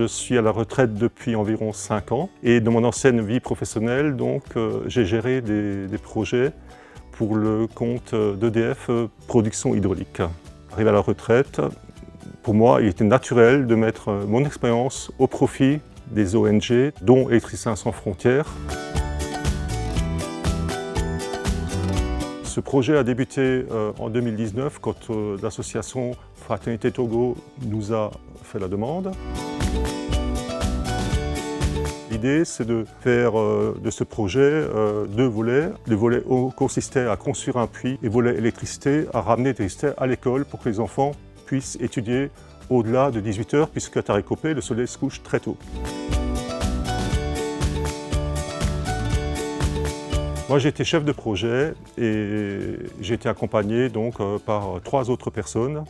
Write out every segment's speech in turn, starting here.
Je suis à la retraite depuis environ 5 ans et dans mon ancienne vie professionnelle, j'ai géré des projets pour le compte d'EDF Production Hydraulique. Arrivé à la retraite, pour moi, il était naturel de mettre mon expérience au profit des ONG, dont Électriciens sans frontières. Ce projet a débuté en 2019 quand l'association Fraternité Togo nous a fait la demande. L'idée, c'est de faire de ce projet 2 volets. Le volet eau consistait à construire un puits et le volet électricité à ramener l'électricité à l'école pour que les enfants puissent étudier au-delà de 18 h puisqu'à Tarékopé, le soleil se couche très tôt. Moi, j'ai été chef de projet et j'ai été accompagné par 3 autres personnes,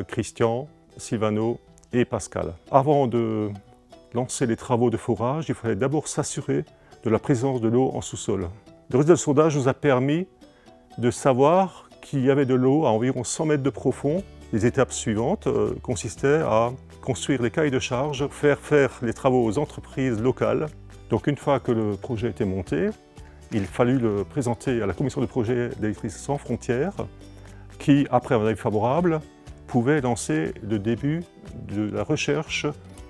Christian, Sylvano et Pascal. Avant de lancer les travaux de forage, il fallait d'abord s'assurer de la présence de l'eau en sous-sol. Le résultat du sondage nous a permis de savoir qu'il y avait de l'eau à environ 100 mètres de profond. Les étapes suivantes consistaient à construire les cahiers de charges, faire les travaux aux entreprises locales. Donc une fois que le projet était monté, il fallut le présenter à la commission de projet d'Électriciens sans frontières qui, après un avis favorable, pouvait lancer le début de la recherche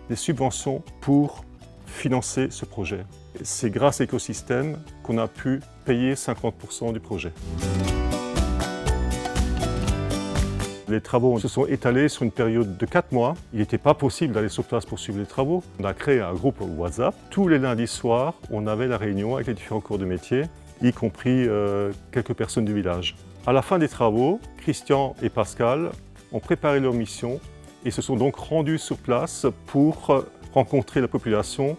des subventions pour financer ce projet. C'est grâce à l'écosystème qu'on a pu payer 50% du projet. Les travaux se sont étalés sur une période de 4 mois. Il n'était pas possible d'aller sur place pour suivre les travaux. On a créé un groupe WhatsApp. Tous les lundis soirs, on avait la réunion avec les différents corps de métier, y compris quelques personnes du village. À la fin des travaux, Christian et Pascal ont préparé leur mission et se sont donc rendus sur place pour rencontrer la population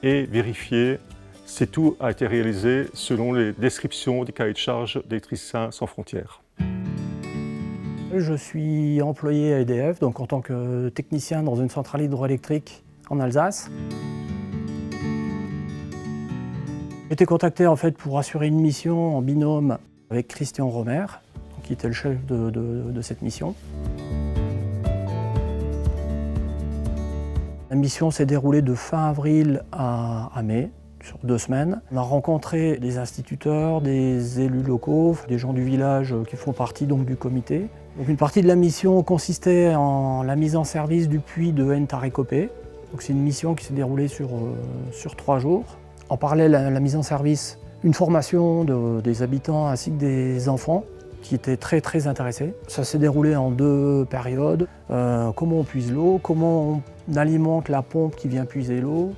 et vérifier si tout a été réalisé selon les descriptions des cahiers de charges d'Électriciens sans frontières. Je suis employé à EDF, donc en tant que technicien dans une centrale hydroélectrique en Alsace. J'ai été contacté en fait pour assurer une mission en binôme avec Christian Romer, qui était le chef de cette mission. La mission s'est déroulée de fin avril à mai, sur 2 semaines. On a rencontré des instituteurs, des élus locaux, des gens du village qui font partie donc, du comité. Donc, une partie de la mission consistait en la mise en service du puits de Tarékopé. C'est une mission qui s'est déroulée sur 3 jours. En parallèle à la mise en service, une formation des habitants ainsi que des enfants qui étaient très intéressés. Ça s'est déroulé en 2 périodes. Comment on puise l'eau, comment on alimente la pompe qui vient puiser l'eau,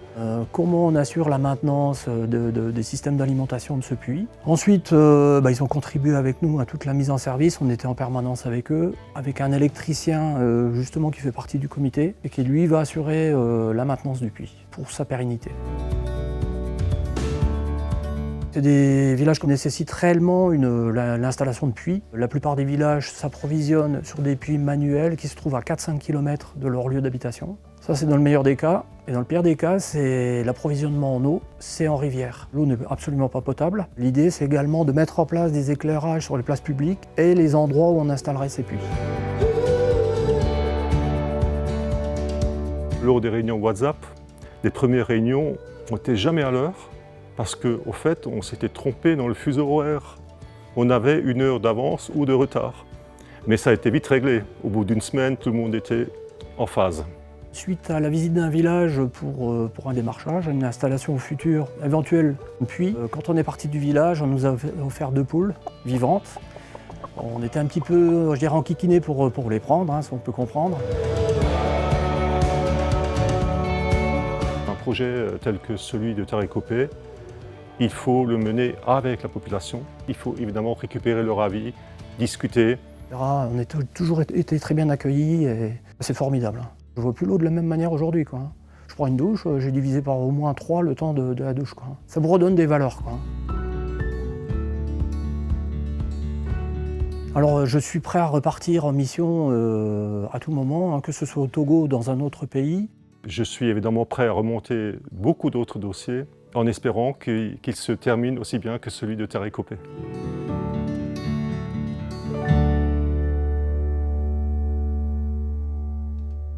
comment on assure la maintenance des systèmes d'alimentation de ce puits. Ensuite, ils ont contribué avec nous à toute la mise en service. On était en permanence avec eux, avec un électricien justement qui fait partie du comité et qui lui va assurer la maintenance du puits pour sa pérennité. C'est des villages qui nécessitent réellement l'installation de puits. La plupart des villages s'approvisionnent sur des puits manuels qui se trouvent à 4-5 km de leur lieu d'habitation. Ça, c'est dans le meilleur des cas. Et dans le pire des cas, c'est l'approvisionnement en eau, c'est en rivière. L'eau n'est absolument pas potable. L'idée, c'est également de mettre en place des éclairages sur les places publiques et les endroits où on installerait ces puits. Lors des réunions WhatsApp, les premières réunions n'étaient jamais à l'heure. Parce qu'au fait, on s'était trompé dans le fuseau horaire. On avait 1 heure d'avance ou de retard. Mais ça a été vite réglé. Au bout d'1 semaine, tout le monde était en phase. Suite à la visite d'un village pour un démarchage, une installation future éventuelle, puis quand on est parti du village, on nous a offert 2 poules vivantes. On était un petit peu, je dirais, enquiquinés pour les prendre, si on peut comprendre. Un projet tel que celui de Tarékopé, il faut le mener avec la population. Il faut évidemment récupérer leur avis, discuter. On a toujours été très bien accueillis et c'est formidable. Je ne vois plus l'eau de la même manière aujourd'hui. Je prends une douche, j'ai divisé par au moins 3 le temps de la douche. Ça me redonne des valeurs. Alors je suis prêt à repartir en mission à tout moment, que ce soit au Togo ou dans un autre pays. Je suis évidemment prêt à remonter beaucoup d'autres dossiers en espérant qu'il se termine aussi bien que celui de Tarékopé.